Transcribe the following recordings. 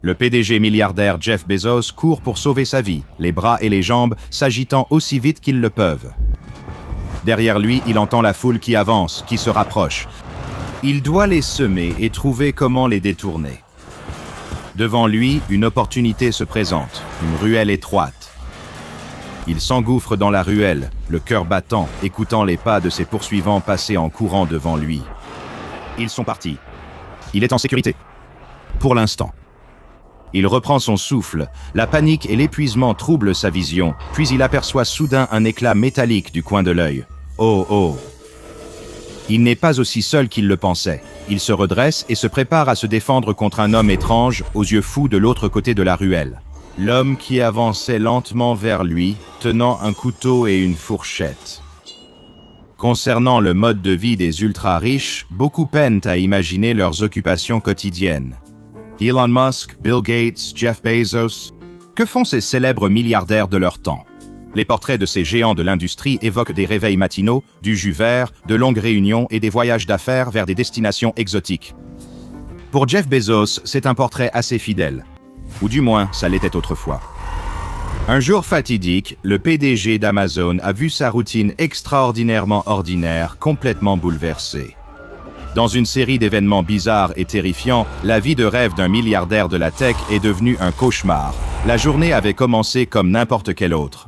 Le PDG milliardaire Jeff Bezos court pour sauver sa vie, les bras et les jambes s'agitant aussi vite qu'ils le peuvent. Derrière lui, il entend la foule qui avance, qui se rapproche. Il doit les semer et trouver comment les détourner. Devant lui, une opportunité se présente, une ruelle étroite. Il s'engouffre dans la ruelle, le cœur battant, écoutant les pas de ses poursuivants passer en courant devant lui. Ils sont partis. Il est en sécurité. Pour l'instant. Il reprend son souffle, la panique et l'épuisement troublent sa vision, puis il aperçoit soudain un éclat métallique du coin de l'œil. Oh oh! Il n'est pas aussi seul qu'il le pensait. Il se redresse et se prépare à se défendre contre un homme étrange, aux yeux fous de l'autre côté de la ruelle. L'homme qui avançait lentement vers lui, tenant un couteau et une fourchette. Concernant le mode de vie des ultra-riches, beaucoup peinent à imaginer leurs occupations quotidiennes. Elon Musk, Bill Gates, Jeff Bezos. Que font ces célèbres milliardaires de leur temps? Les portraits de ces géants de l'industrie évoquent des réveils matinaux, du jus vert, de longues réunions et des voyages d'affaires vers des destinations exotiques. Pour Jeff Bezos, c'est un portrait assez fidèle. Ou du moins, ça l'était autrefois. Un jour fatidique, le PDG d'Amazon a vu sa routine extraordinairement ordinaire complètement bouleversée. Dans une série d'événements bizarres et terrifiants, la vie de rêve d'un milliardaire de la tech est devenue un cauchemar. La journée avait commencé comme n'importe quelle autre.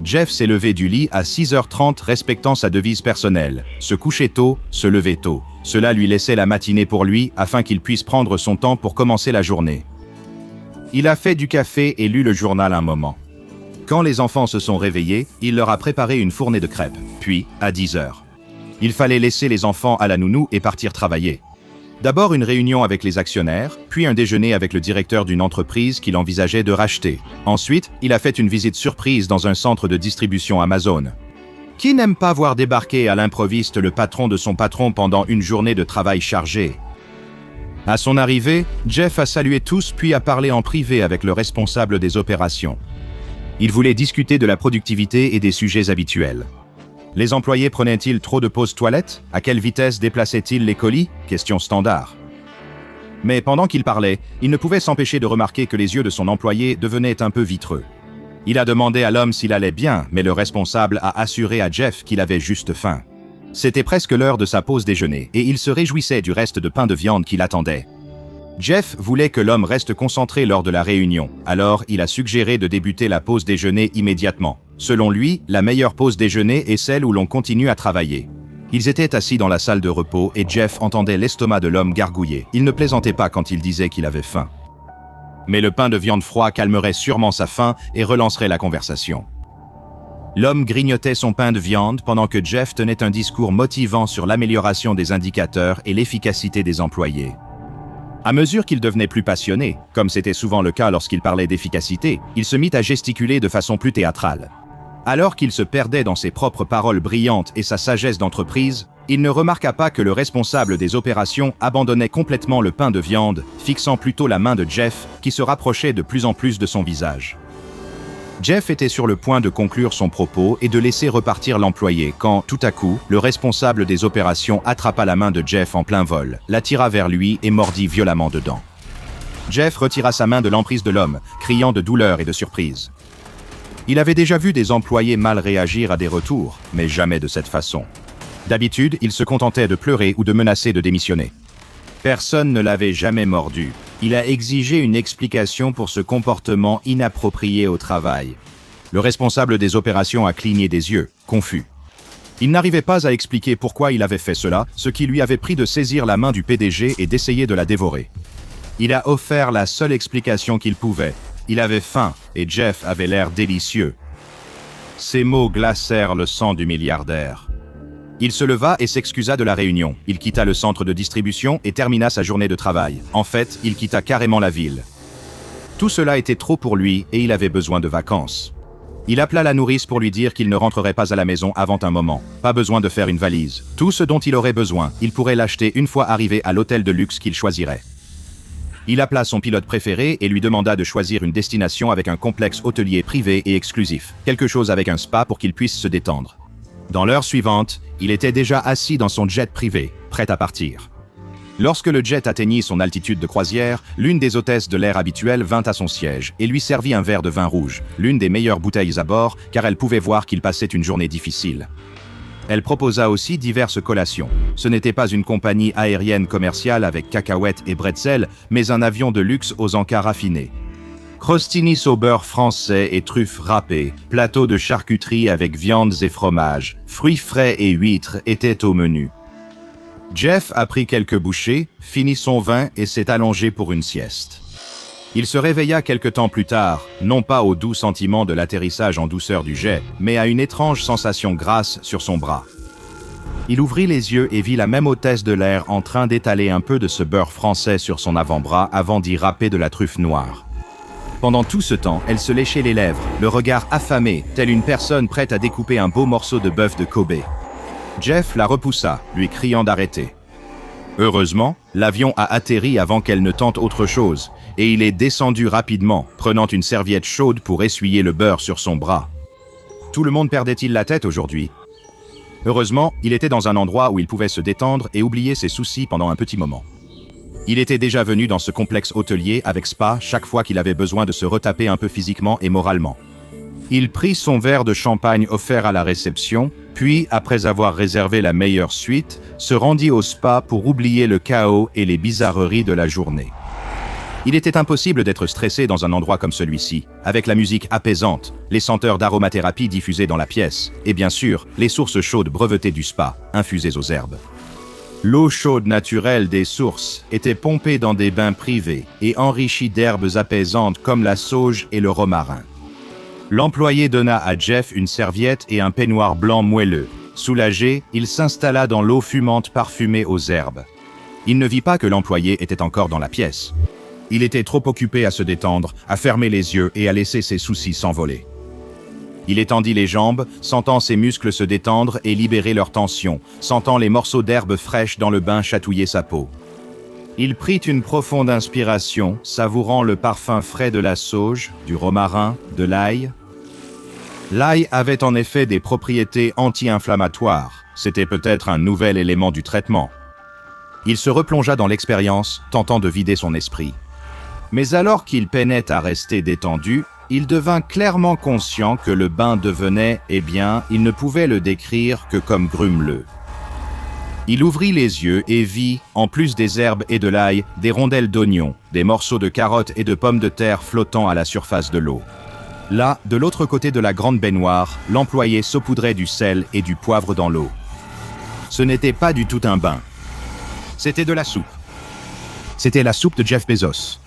Jeff s'est levé du lit à 6h30 respectant sa devise personnelle. Se coucher tôt, se lever tôt. Cela lui laissait la matinée pour lui afin qu'il puisse prendre son temps pour commencer la journée. Il a fait du café et lu le journal un moment. Quand les enfants se sont réveillés, il leur a préparé une fournée de crêpes. Puis, à 10h. Il fallait laisser les enfants à la nounou et partir travailler. D'abord une réunion avec les actionnaires, puis un déjeuner avec le directeur d'une entreprise qu'il envisageait de racheter. Ensuite, il a fait une visite surprise dans un centre de distribution Amazon. Qui n'aime pas voir débarquer à l'improviste le patron de son patron pendant une journée de travail chargée? À son arrivée, Jeff a salué tous puis a parlé en privé avec le responsable des opérations. Il voulait discuter de la productivité et des sujets habituels. Les employés prenaient-ils trop de pauses toilettes? À quelle vitesse déplaçaient-ils les colis? Question standard. Mais pendant qu'il parlait, il ne pouvait s'empêcher de remarquer que les yeux de son employé devenaient un peu vitreux. Il a demandé à l'homme s'il allait bien, mais le responsable a assuré à Jeff qu'il avait juste faim. C'était presque l'heure de sa pause déjeuner, et il se réjouissait du reste de pain de viande qu'il attendait. Jeff voulait que l'homme reste concentré lors de la réunion, alors il a suggéré de débuter la pause déjeuner immédiatement. Selon lui, la meilleure pause déjeuner est celle où l'on continue à travailler. Ils étaient assis dans la salle de repos et Jeff entendait l'estomac de l'homme gargouiller. Il ne plaisantait pas quand il disait qu'il avait faim. Mais le pain de viande froid calmerait sûrement sa faim et relancerait la conversation. L'homme grignotait son pain de viande pendant que Jeff tenait un discours motivant sur l'amélioration des indicateurs et l'efficacité des employés. À mesure qu'il devenait plus passionné, comme c'était souvent le cas lorsqu'il parlait d'efficacité, il se mit à gesticuler de façon plus théâtrale. Alors qu'il se perdait dans ses propres paroles brillantes et sa sagesse d'entreprise, il ne remarqua pas que le responsable des opérations abandonnait complètement le pain de viande, fixant plutôt la main de Jeff, qui se rapprochait de plus en plus de son visage. Jeff était sur le point de conclure son propos et de laisser repartir l'employé quand, tout à coup, le responsable des opérations attrapa la main de Jeff en plein vol, l'attira vers lui et mordit violemment dedans. Jeff retira sa main de l'emprise de l'homme, criant de douleur et de surprise. Il avait déjà vu des employés mal réagir à des retours, mais jamais de cette façon. D'habitude, il se contentait de pleurer ou de menacer de démissionner. Personne ne l'avait jamais mordu. Il a exigé une explication pour ce comportement inapproprié au travail. Le responsable des opérations a cligné des yeux, confus. Il n'arrivait pas à expliquer pourquoi il avait fait cela, ce qui lui avait pris de saisir la main du PDG et d'essayer de la dévorer. Il a offert la seule explication qu'il pouvait. Il avait faim et Jeff avait l'air délicieux. Ces mots glacèrent le sang du milliardaire. Il se leva et s'excusa de la réunion. Il quitta le centre de distribution et termina sa journée de travail. En fait, il quitta carrément la ville. Tout cela était trop pour lui et il avait besoin de vacances. Il appela la nourrice pour lui dire qu'il ne rentrerait pas à la maison avant un moment. Pas besoin de faire une valise. Tout ce dont il aurait besoin, il pourrait l'acheter une fois arrivé à l'hôtel de luxe qu'il choisirait. Il appela son pilote préféré et lui demanda de choisir une destination avec un complexe hôtelier privé et exclusif. Quelque chose avec un spa pour qu'il puisse se détendre. Dans l'heure suivante, il était déjà assis dans son jet privé, prêt à partir. Lorsque le jet atteignit son altitude de croisière, l'une des hôtesses de l'air habituelle vint à son siège et lui servit un verre de vin rouge, l'une des meilleures bouteilles à bord, car elle pouvait voir qu'il passait une journée difficile. Elle proposa aussi diverses collations. Ce n'était pas une compagnie aérienne commerciale avec cacahuètes et bretzels, mais un avion de luxe aux encas raffinés. Crostinis au beurre français et truffes râpées, plateau de charcuterie avec viandes et fromages, fruits frais et huîtres étaient au menu. Jeff a pris quelques bouchées, finit son vin et s'est allongé pour une sieste. Il se réveilla quelque temps plus tard, non pas au doux sentiment de l'atterrissage en douceur du jet, mais à une étrange sensation grasse sur son bras. Il ouvrit les yeux et vit la même hôtesse de l'air en train d'étaler un peu de ce beurre français sur son avant-bras avant d'y râper de la truffe noire. Pendant tout ce temps, elle se léchait les lèvres, le regard affamé, telle une personne prête à découper un beau morceau de bœuf de Kobe. Jeff la repoussa, lui criant d'arrêter. Heureusement, l'avion a atterri avant qu'elle ne tente autre chose, et il est descendu rapidement, prenant une serviette chaude pour essuyer le beurre sur son bras. Tout le monde perdait-il la tête aujourd'hui? Heureusement, il était dans un endroit où il pouvait se détendre et oublier ses soucis pendant un petit moment. Il était déjà venu dans ce complexe hôtelier avec spa chaque fois qu'il avait besoin de se retaper un peu physiquement et moralement. Il prit son verre de champagne offert à la réception, puis, après avoir réservé la meilleure suite, se rendit au spa pour oublier le chaos et les bizarreries de la journée. Il était impossible d'être stressé dans un endroit comme celui-ci, avec la musique apaisante, les senteurs d'aromathérapie diffusées dans la pièce, et bien sûr, les sources chaudes brevetées du spa, infusées aux herbes. L'eau chaude naturelle des sources était pompée dans des bains privés et enrichie d'herbes apaisantes comme la sauge et le romarin. L'employé donna à Jeff une serviette et un peignoir blanc moelleux. Soulagé, il s'installa dans l'eau fumante parfumée aux herbes. Il ne vit pas que l'employé était encore dans la pièce. Il était trop occupé à se détendre, à fermer les yeux et à laisser ses soucis s'envoler. Il étendit les jambes, sentant ses muscles se détendre et libérer leur tension, sentant les morceaux d'herbe fraîche dans le bain chatouiller sa peau. Il prit une profonde inspiration, savourant le parfum frais de la sauge, du romarin, de l'ail. L'ail avait en effet des propriétés anti-inflammatoires. C'était peut-être un nouvel élément du traitement. Il se replongea dans l'expérience, tentant de vider son esprit. Mais alors qu'il peinait à rester détendu, il devint clairement conscient que le bain devenait, il ne pouvait le décrire que comme grumeleux. Il ouvrit les yeux et vit, en plus des herbes et de l'ail, des rondelles d'oignons, des morceaux de carottes et de pommes de terre flottant à la surface de l'eau. Là, de l'autre côté de la grande baignoire, l'employé saupoudrait du sel et du poivre dans l'eau. Ce n'était pas du tout un bain. C'était de la soupe. C'était la soupe de Jeff Bezos.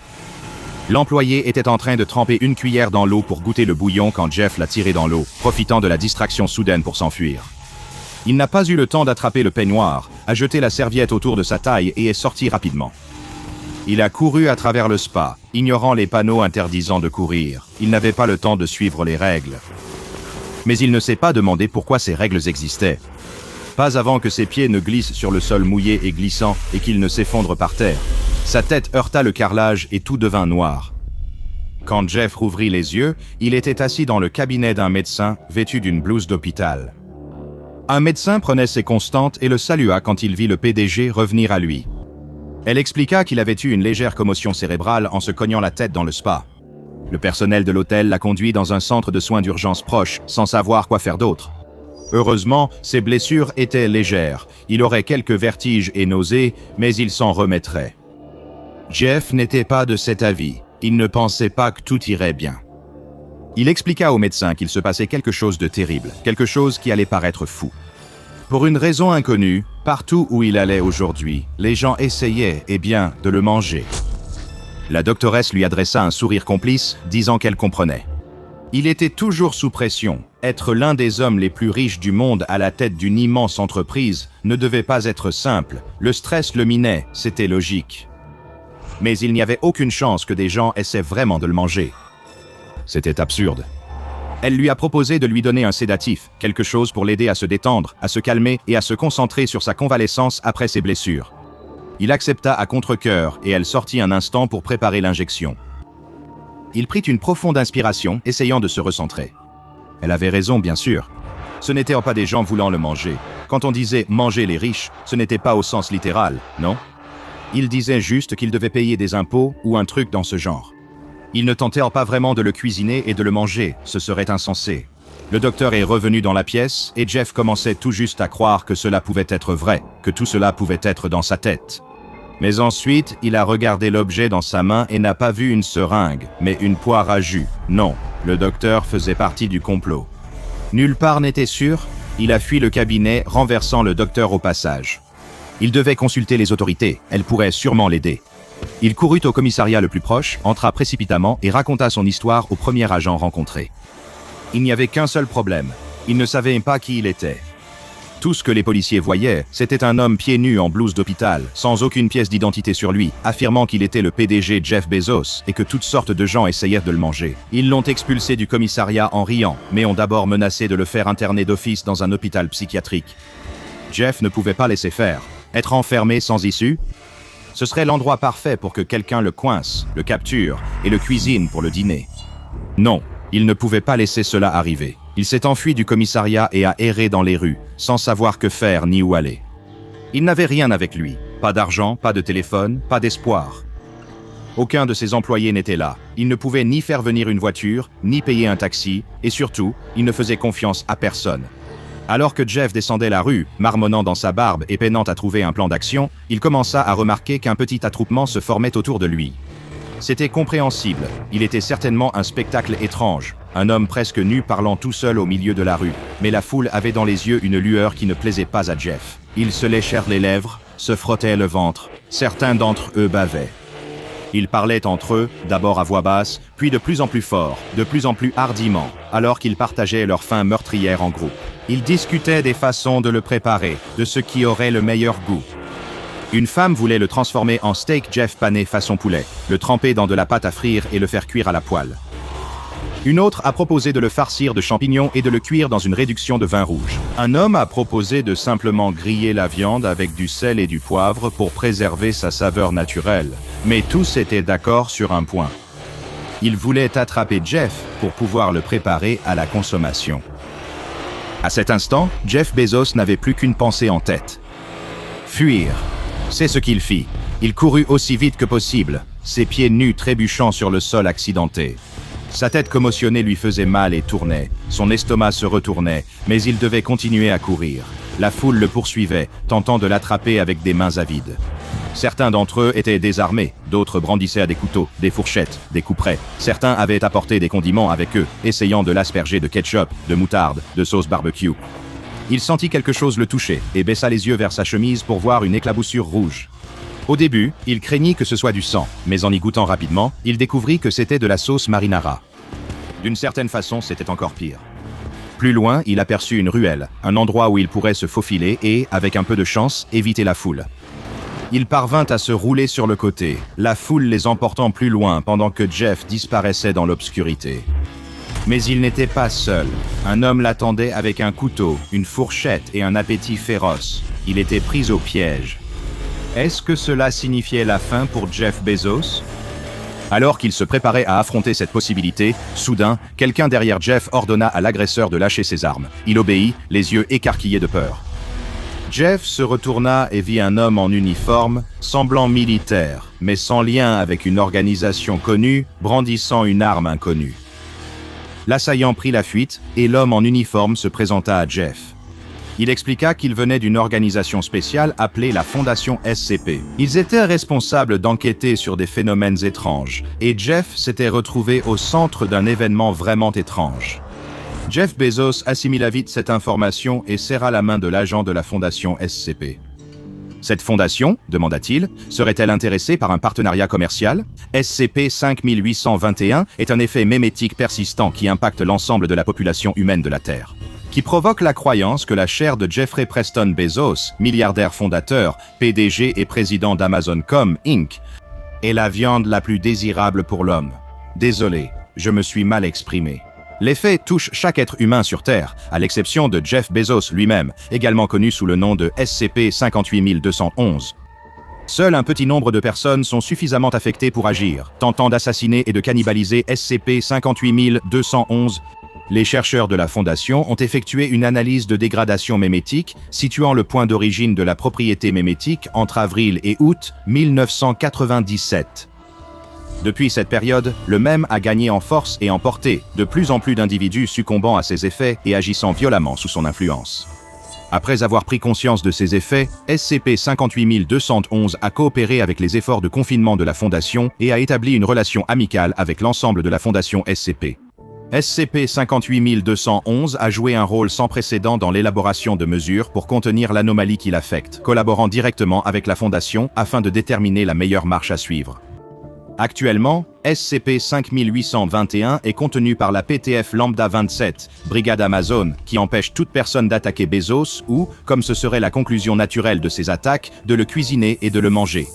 L'employé était en train de tremper une cuillère dans l'eau pour goûter le bouillon quand Jeff l'a tiré dans l'eau, profitant de la distraction soudaine pour s'enfuir. Il n'a pas eu le temps d'attraper le peignoir, a jeté la serviette autour de sa taille et est sorti rapidement. Il a couru à travers le spa, ignorant les panneaux interdisant de courir. Il n'avait pas le temps de suivre les règles. Mais il ne s'est pas demandé pourquoi ces règles existaient. Pas avant que ses pieds ne glissent sur le sol mouillé et glissant et qu'il ne s'effondre par terre. Sa tête heurta le carrelage et tout devint noir. Quand Jeff rouvrit les yeux, il était assis dans le cabinet d'un médecin vêtu d'une blouse d'hôpital. Un médecin prenait ses constantes et le salua quand il vit le PDG revenir à lui. Elle expliqua qu'il avait eu une légère commotion cérébrale en se cognant la tête dans le spa. Le personnel de l'hôtel l'a conduit dans un centre de soins d'urgence proche, sans savoir quoi faire d'autre. Heureusement, ses blessures étaient légères. Il aurait quelques vertiges et nausées, mais il s'en remettrait. Jeff n'était pas de cet avis. Il ne pensait pas que tout irait bien. Il expliqua au médecin qu'il se passait quelque chose de terrible, quelque chose qui allait paraître fou. Pour une raison inconnue, partout où il allait aujourd'hui, les gens essayaient, de le manger. La doctoresse lui adressa un sourire complice, disant qu'elle comprenait. Il était toujours sous pression. Être l'un des hommes les plus riches du monde à la tête d'une immense entreprise ne devait pas être simple. Le stress le minait, c'était logique. Mais il n'y avait aucune chance que des gens essaient vraiment de le manger. C'était absurde. Elle lui a proposé de lui donner un sédatif, quelque chose pour l'aider à se détendre, à se calmer et à se concentrer sur sa convalescence après ses blessures. Il accepta à contre-cœur et elle sortit un instant pour préparer l'injection. Il prit une profonde inspiration, essayant de se recentrer. Elle avait raison, bien sûr. Ce n'étaient pas des gens voulant le manger. Quand on disait « manger les riches », ce n'était pas au sens littéral, non ? Il disait juste qu'il devait payer des impôts ou un truc dans ce genre. Il ne tentait pas vraiment de le cuisiner et de le manger, ce serait insensé. Le docteur est revenu dans la pièce et Jeff commençait tout juste à croire que cela pouvait être vrai, que tout cela pouvait être dans sa tête. Mais ensuite, il a regardé l'objet dans sa main et n'a pas vu une seringue, mais une poire à jus. Non, le docteur faisait partie du complot. Nulle part n'était sûr, il a fui le cabinet, renversant le docteur au passage. Il devait consulter les autorités, elles pourraient sûrement l'aider. Il courut au commissariat le plus proche, entra précipitamment et raconta son histoire au premier agent rencontré. Il n'y avait qu'un seul problème, il ne savait pas qui il était. Tout ce que les policiers voyaient, c'était un homme pieds nus en blouse d'hôpital, sans aucune pièce d'identité sur lui, affirmant qu'il était le PDG Jeff Bezos et que toutes sortes de gens essayèrent de le manger. Ils l'ont expulsé du commissariat en riant, mais ont d'abord menacé de le faire interner d'office dans un hôpital psychiatrique. Jeff ne pouvait pas laisser faire. Être enfermé sans issue? Ce serait l'endroit parfait pour que quelqu'un le coince, le capture et le cuisine pour le dîner. Non. Il ne pouvait pas laisser cela arriver. Il s'est enfui du commissariat et a erré dans les rues, sans savoir que faire ni où aller. Il n'avait rien avec lui. Pas d'argent, pas de téléphone, pas d'espoir. Aucun de ses employés n'était là. Il ne pouvait ni faire venir une voiture, ni payer un taxi, et surtout, il ne faisait confiance à personne. Alors que Jeff descendait la rue, marmonnant dans sa barbe et peinant à trouver un plan d'action, il commença à remarquer qu'un petit attroupement se formait autour de lui. C'était compréhensible, il était certainement un spectacle étrange, un homme presque nu parlant tout seul au milieu de la rue, mais la foule avait dans les yeux une lueur qui ne plaisait pas à Jeff. Ils se léchèrent les lèvres, se frottaient le ventre, certains d'entre eux bavaient. Ils parlaient entre eux, d'abord à voix basse, puis de plus en plus fort, de plus en plus hardiment, alors qu'ils partageaient leur faim meurtrière en groupe. Ils discutaient des façons de le préparer, de ce qui aurait le meilleur goût. Une femme voulait le transformer en steak Jeff pané façon poulet, le tremper dans de la pâte à frire et le faire cuire à la poêle. Une autre a proposé de le farcir de champignons et de le cuire dans une réduction de vin rouge. Un homme a proposé de simplement griller la viande avec du sel et du poivre pour préserver sa saveur naturelle. Mais tous étaient d'accord sur un point. Ils voulaient attraper Jeff pour pouvoir le préparer à la consommation. À cet instant, Jeff Bezos n'avait plus qu'une pensée en tête. Fuir. C'est ce qu'il fit. Il courut aussi vite que possible, ses pieds nus trébuchant sur le sol accidenté. Sa tête commotionnée lui faisait mal et tournait, son estomac se retournait, mais il devait continuer à courir. La foule le poursuivait, tentant de l'attraper avec des mains avides. Certains d'entre eux étaient désarmés, d'autres brandissaient des couteaux, des fourchettes, des couperets. Certains avaient apporté des condiments avec eux, essayant de l'asperger de ketchup, de moutarde, de sauce barbecue. Il sentit quelque chose le toucher et baissa les yeux vers sa chemise pour voir une éclaboussure rouge. Au début, il craignit que ce soit du sang, mais en y goûtant rapidement, il découvrit que c'était de la sauce marinara. D'une certaine façon, c'était encore pire. Plus loin, il aperçut une ruelle, un endroit où il pourrait se faufiler et, avec un peu de chance, éviter la foule. Il parvint à se rouler sur le côté, la foule les emportant plus loin pendant que Jeff disparaissait dans l'obscurité. Mais il n'était pas seul. Un homme l'attendait avec un couteau, une fourchette et un appétit féroce. Il était pris au piège. Est-ce que cela signifiait la fin pour Jeff Bezos? Alors qu'il se préparait à affronter cette possibilité, soudain, quelqu'un derrière Jeff ordonna à l'agresseur de lâcher ses armes. Il obéit, les yeux écarquillés de peur. Jeff se retourna et vit un homme en uniforme, semblant militaire, mais sans lien avec une organisation connue, brandissant une arme inconnue. L'assaillant prit la fuite et l'homme en uniforme se présenta à Jeff. Il expliqua qu'il venait d'une organisation spéciale appelée la Fondation SCP. Ils étaient responsables d'enquêter sur des phénomènes étranges, et Jeff s'était retrouvé au centre d'un événement vraiment étrange. Jeff Bezos assimila vite cette information et serra la main de l'agent de la Fondation SCP. Cette fondation, demanda-t-il, serait-elle intéressée par un partenariat commercial? SCP-5821 est un effet mémétique persistant qui impacte l'ensemble de la population humaine de la Terre, qui provoque la croyance que la chair de Jeffrey Preston Bezos, milliardaire fondateur, PDG et président d'Amazon.com Inc., est la viande la plus désirable pour l'homme. Désolé, je me suis mal exprimé. L'effet touche chaque être humain sur Terre, à l'exception de Jeff Bezos lui-même, également connu sous le nom de SCP-58211. Seul un petit nombre de personnes sont suffisamment affectées pour agir, tentant d'assassiner et de cannibaliser SCP-58211. Les chercheurs de la Fondation ont effectué une analyse de dégradation mémétique situant le point d'origine de la propriété mémétique entre avril et août 1997. Depuis cette période, le mème a gagné en force et en portée, de plus en plus d'individus succombant à ses effets et agissant violemment sous son influence. Après avoir pris conscience de ces effets, SCP-58211 a coopéré avec les efforts de confinement de la Fondation et a établi une relation amicale avec l'ensemble de la Fondation SCP. SCP-58211 a joué un rôle sans précédent dans l'élaboration de mesures pour contenir l'anomalie qui l'affecte, collaborant directement avec la Fondation afin de déterminer la meilleure marche à suivre. Actuellement, SCP-5821 est contenu par la PTF Lambda 27, Brigade Amazon, qui empêche toute personne d'attaquer Bezos ou, comme ce serait la conclusion naturelle de ces attaques, de le cuisiner et de le manger.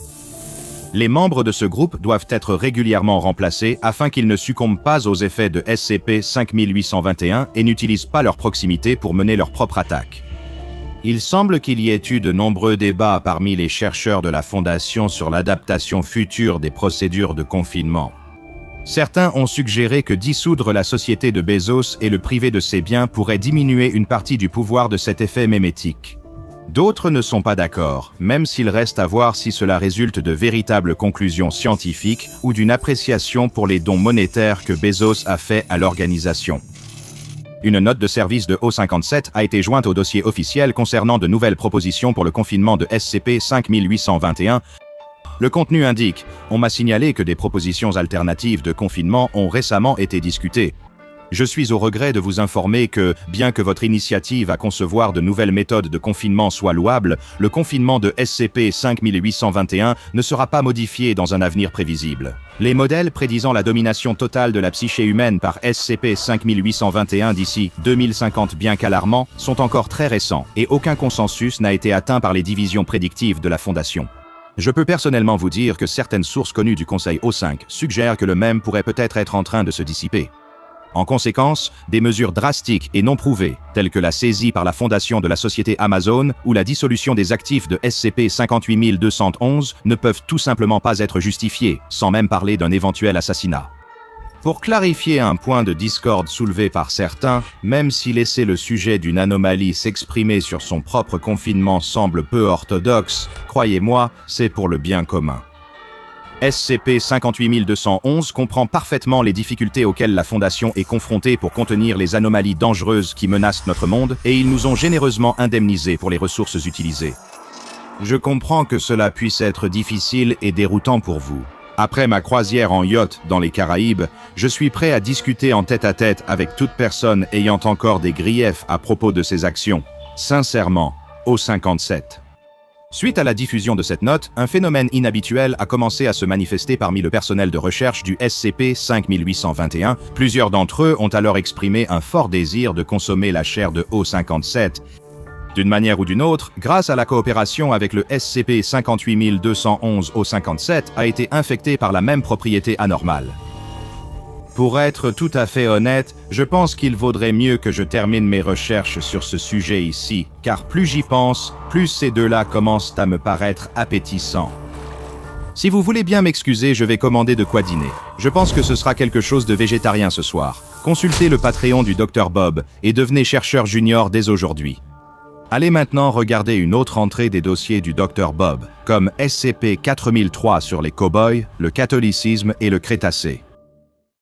Les membres de ce groupe doivent être régulièrement remplacés afin qu'ils ne succombent pas aux effets de SCP-5821 et n'utilisent pas leur proximité pour mener leur propre attaque. Il semble qu'il y ait eu de nombreux débats parmi les chercheurs de la Fondation sur l'adaptation future des procédures de confinement. Certains ont suggéré que dissoudre la société de Bezos et le priver de ses biens pourrait diminuer une partie du pouvoir de cet effet mémétique. D'autres ne sont pas d'accord, même s'il reste à voir si cela résulte de véritables conclusions scientifiques ou d'une appréciation pour les dons monétaires que Bezos a fait à l'organisation. Une note de service de O57 a été jointe au dossier officiel concernant de nouvelles propositions pour le confinement de SCP-5821. Le contenu indique « On m'a signalé que des propositions alternatives de confinement ont récemment été discutées. Je suis au regret de vous informer que, bien que votre initiative à concevoir de nouvelles méthodes de confinement soit louable, le confinement de SCP-5821 ne sera pas modifié dans un avenir prévisible. Les modèles prédisant la domination totale de la psyché humaine par SCP-5821 d'ici 2050, bien qu'alarmants, sont encore très récents et aucun consensus n'a été atteint par les divisions prédictives de la Fondation. Je peux personnellement vous dire que certaines sources connues du Conseil O5 suggèrent que le même pourrait peut-être être en train de se dissiper. En conséquence, des mesures drastiques et non prouvées, telles que la saisie par la fondation de la société Amazon ou la dissolution des actifs de SCP-58211, ne peuvent tout simplement pas être justifiées, sans même parler d'un éventuel assassinat. Pour clarifier un point de discorde soulevé par certains, même si laisser le sujet d'une anomalie s'exprimer sur son propre confinement semble peu orthodoxe, croyez-moi, c'est pour le bien commun. SCP-58211 comprend parfaitement les difficultés auxquelles la Fondation est confrontée pour contenir les anomalies dangereuses qui menacent notre monde et ils nous ont généreusement indemnisés pour les ressources utilisées. Je comprends que cela puisse être difficile et déroutant pour vous. Après ma croisière en yacht dans les Caraïbes, je suis prêt à discuter en tête-à-tête avec toute personne ayant encore des griefs à propos de ces actions. Sincèrement, O57. Suite à la diffusion de cette note, un phénomène inhabituel a commencé à se manifester parmi le personnel de recherche du SCP-5821. Plusieurs d'entre eux ont alors exprimé un fort désir de consommer la chair de O57. D'une manière ou d'une autre, grâce à la coopération avec le SCP-58211, O57 a été infecté par la même propriété anormale. Pour être tout à fait honnête, je pense qu'il vaudrait mieux que je termine mes recherches sur ce sujet ici, car plus j'y pense, plus ces deux-là commencent à me paraître appétissants. Si vous voulez bien m'excuser, je vais commander de quoi dîner. Je pense que ce sera quelque chose de végétarien ce soir. Consultez le Patreon du Dr Bob et devenez chercheur junior dès aujourd'hui. Allez maintenant regarder une autre entrée des dossiers du Dr Bob, comme SCP-4003 sur les cow-boys, le catholicisme et le Crétacé.